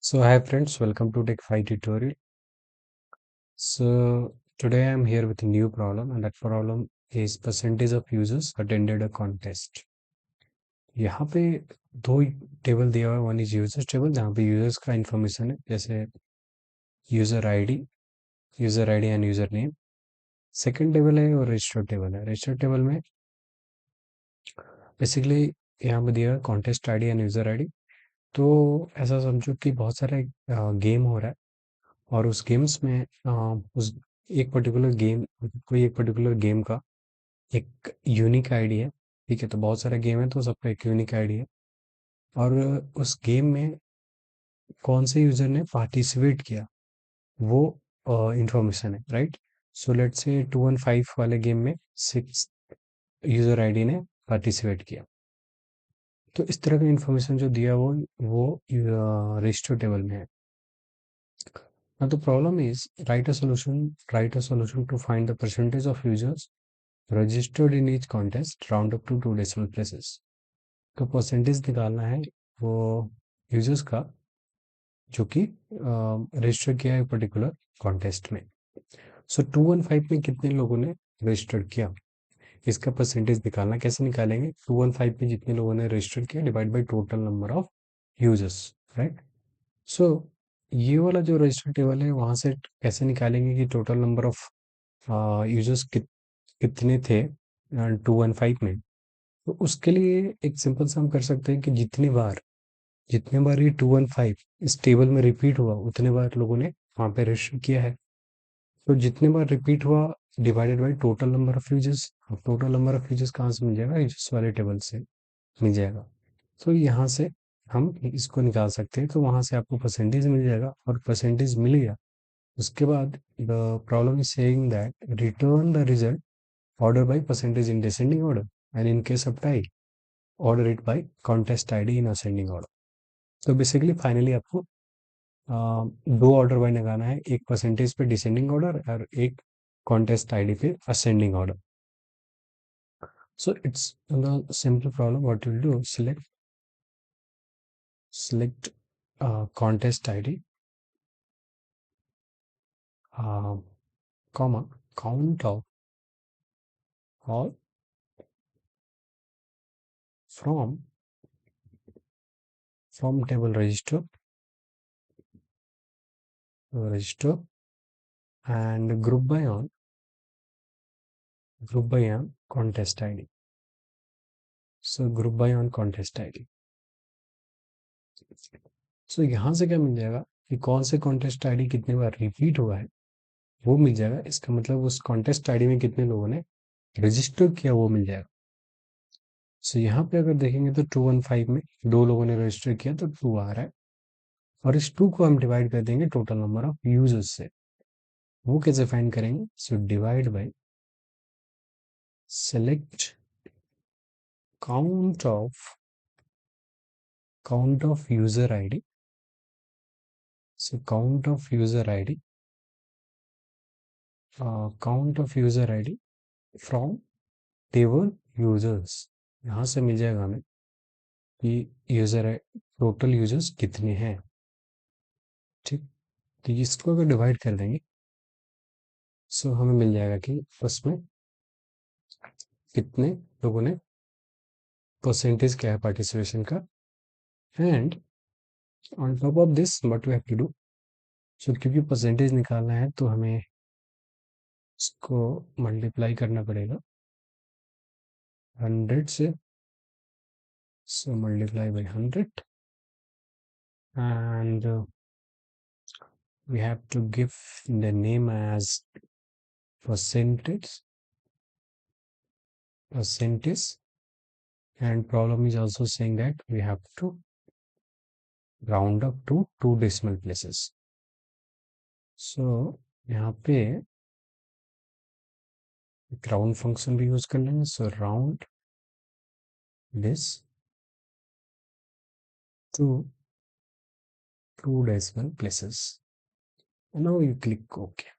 So hi friends, welcome to Tech5 tutorial. So today I am here with a new problem, and that problem is percentage of users attended a contest. यहाँ पे दो table दिया हुआ है, one is users table जहाँ पे users का information है, जैसे user ID and user name. Second table है और रजिस्टर टेबल है। रजिस्टर टेबल में बेसिकली यहाँ पे दिया है contest ID and user ID. तो ऐसा समझो कि बहुत सारे गेम हो रहा है, और उस गेम्स में उस एक पर्टिकुलर गेम कोई एक पर्टिकुलर गेम का एक यूनिक आईडी है। ठीक है, तो बहुत सारे गेम है तो सबका एक यूनिक आईडी है, और उस गेम में कौन से यूजर ने पार्टिसिपेट किया वो इंफॉर्मेशन है, राइट। सो लेट्स से 215 वाले गेम में 6 यूजर आईडी ने पार्टिसिपेट किया। तो इस तरह का इंफॉर्मेशन जो दिया वो रजिस्टर टेबल में है। Now the problem is write a solution to find the percentage of users registered in each contest, round up to 2 decimal places. तो परसेंटेज निकालना है वो यूजर्स का जो कि रजिस्टर किया है पर्टिकुलर कॉन्टेस्ट में। सो 215 में कितने लोगों ने रजिस्टर किया, इसका परसेंटेज निकालना। कैसे निकालेंगे? 215 में जितने लोगों ने रजिस्टर किया divide by total number of users, right. So ये वाला जो रजिस्टर टेबल है वहाँ से कैसे निकालेंगे कि टोटल नंबर ऑफ यूजर्स कितने थे 215 में। तो उसके लिए एक सिंपल सा हम कर सकते हैं कि जितने बार ये 215 इस टेबल में रिपीट हुआ उतने बार लोगों ने वहाँ पे रजिस्टर किया है। तो जितने बार रिपीट हुआ divided by total number of users. अब टोटल नंबर ऑफ यूजर्स कहाँ से मिल जाएगा? यूजर्स वाले टेबल से मिल जाएगा। तो यहाँ से हम इसको निकाल सकते हैं। तो वहाँ से आपको परसेंटेज मिल जाएगा, और परसेंटेज मिल गया उसके बाद the problem is saying that return the result order by percentage in descending order, and in case of tie order it by contest id in ascending order। तो बेसिकली फाइनली आपको दो order by लगाना है, एक percentage पे descending order और एक contest ID पे ascending order. So it's simple problem. What will do, select contest id comma count of all from table register and group by on contest id। So group by on contest ID. So यहाँ से क्या मिल जाएगा कि कौन से contest ID कितने बार repeat हुआ है वो मिल जाएगा। इसका मतलब उस कॉन्टेस्ट आईडी में कितने लोगों ने रजिस्टर किया वो मिल जाएगा। सो यहाँ पे अगर देखेंगे तो 215 में दो लोगों ने रजिस्टर किया तो 2 आ रहा है, और इस 2 को हम डिवाइड कर देंगे टोटल नंबर ऑफ यूजर्स से। वो कैसे फाइंड करेंगे? So divide by select count of user ID. So count of user ID from table users. यहाँ से मिल जाएगा हमें कि यूजर है, टोटल यूजर्स कितने हैं। ठीक, तो इसको अगर डिवाइड कर देंगे सो हमें मिल जाएगा कि उसमें कितने लोगों ने परसेंटेज क्या है पार्टिसिपेशन का। And on top of this what we have to do, so क्योंकि परसेंटेज निकालना है तो हमें इसको मल्टीप्लाई करना पड़ेगा 100 से। So multiply by 100 and we have to give the name as percentage and problem is also saying that we have to round up to 2 decimal places। so यहाँ पे एक राउंड फंक्शन भी यूज कर लेंगे। So round this to 2 decimal places। Now you click okay.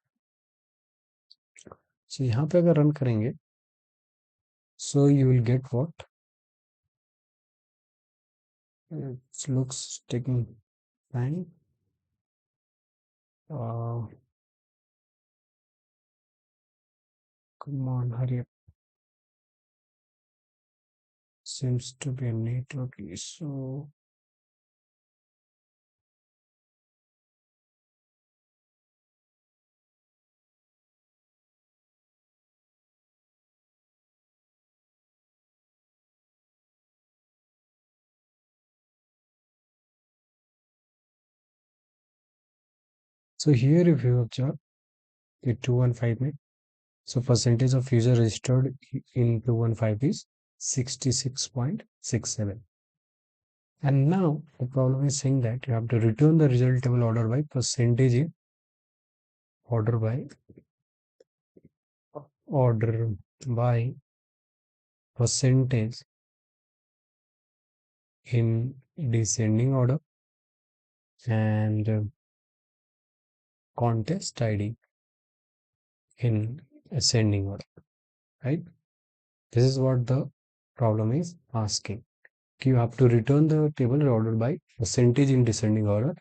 So यहाँ पे अगर run करेंगे so you will get what it looks taking time. Uh, Come on, hurry up. Seems to be a network issue. So here if you observe the 215 so percentage of user registered in 215 is 66.67. And now the problem is saying that you have to return the result table order by percentage in order by order by percentage in descending order and contest ID in ascending order, right? This is what the problem is asking. You have to return the table ordered by percentage in descending order,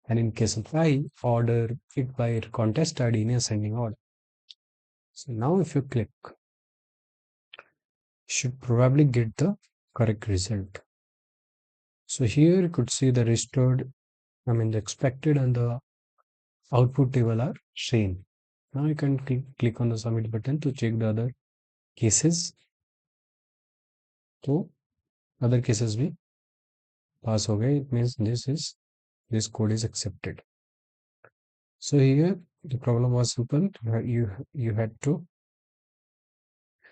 and in case of I, order it by contest ID in ascending order. So now if you click, you should probably get the correct result. So here you could see the registered, the expected and the output table are same. Now you can click on the submit button to check the other cases. So other cases भी pass हो गए. It means this code is accepted. So here the problem was simple. You had to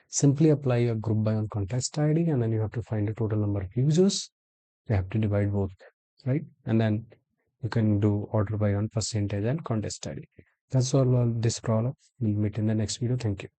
simply apply a group by on contest ID, and then you have to find the total number of users. You have to divide both, right? And then you can do order by on percentage and contest ID. That's all on this problem. We'll meet in the next video. Thank you.